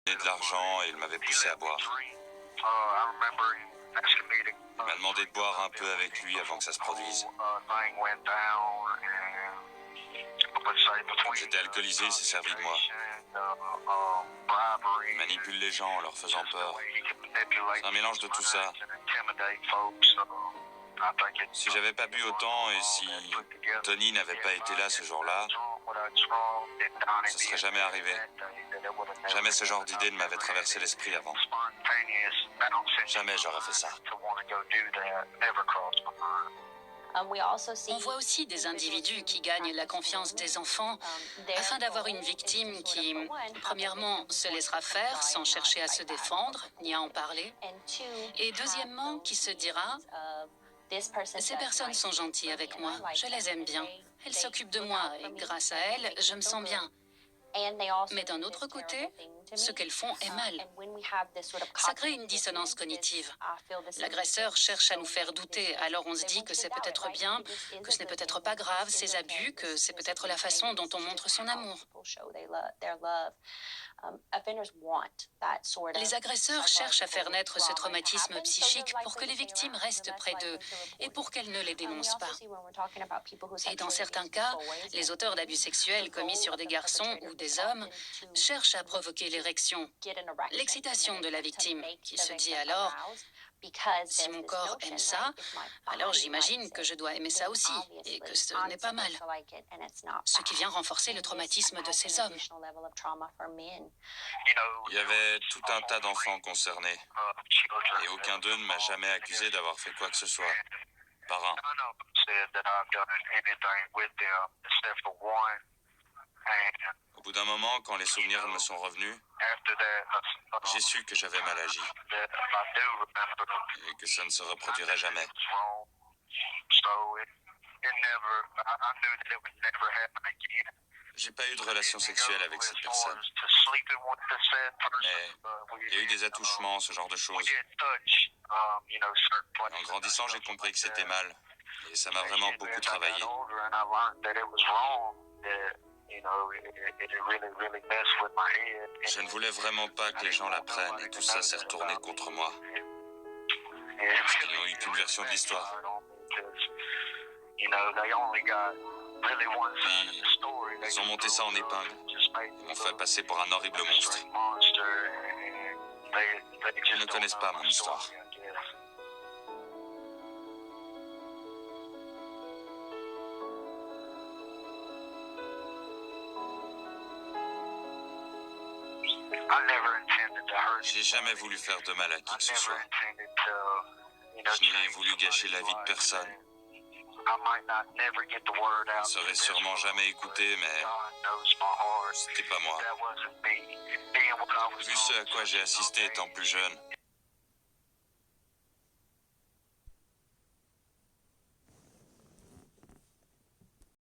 donné de l'argent et il m'avait poussé à boire. Il m'a demandé de boire un peu avec lui avant que ça se produise. Quand j'étais alcoolisé, il s'est servi de moi. Il manipule les gens en leur faisant peur. C'est un mélange de tout ça. Si j'avais pas bu autant et si Tony n'avait pas été là ce jour-là, ce serait jamais arrivé. Jamais ce genre d'idée ne m'avait traversé l'esprit avant. Jamais j'aurais fait ça. On voit aussi des individus qui gagnent la confiance des enfants afin d'avoir une victime qui, premièrement, se laissera faire sans chercher à se défendre ni à en parler, et deuxièmement, qui se dira « Ces personnes sont gentilles avec moi, je les aime bien, elles s'occupent de moi et grâce à elles, je me sens bien. » Mais d'un autre côté, ce qu'elles font est mal. Ça crée une dissonance cognitive. L'agresseur cherche à nous faire douter, alors on se dit que c'est peut-être bien, que ce n'est peut-être pas grave, ces abus, que c'est peut-être la façon dont on montre son amour. Les agresseurs cherchent à faire naître ce traumatisme psychique pour que les victimes restent près d'eux et pour qu'elles ne les dénoncent pas. Et dans certains cas, les auteurs d'abus sexuels commis sur des garçons ou des hommes cherchent à provoquer l'érection, l'excitation de la victime, qui se dit alors « Si mon corps aime ça, alors j'imagine que je dois aimer ça aussi, et que ce n'est pas mal. » Ce qui vient renforcer le traumatisme de ces hommes. Il y avait tout un tas d'enfants concernés, et aucun d'eux ne m'a jamais accusé d'avoir fait quoi que ce soit. Par un. Au bout d'un moment, quand les souvenirs me sont revenus, j'ai su que j'avais mal agi et que ça ne se reproduirait jamais. J'ai pas eu de relation sexuelle avec cette personne. Mais il y a eu des attouchements, ce genre de choses. En grandissant, j'ai compris que c'était mal. Et ça m'a vraiment beaucoup travaillé. Je ne voulais vraiment pas que les gens l'apprennent et tout ça s'est retourné contre moi. Parce qu'ils n'ont eu qu'une version de l'histoire. Puis, ils ont monté ça en épingle. Ils m'ont fait passer pour un horrible monstre. Ils ne connaissent pas mon histoire. J'ai jamais voulu faire de mal à qui que ce soit. Je n'ai voulu gâcher la vie de personne. Je ne serai sûrement jamais écouté, mais c'était pas moi. Vu ce à quoi j'ai assisté étant plus jeune,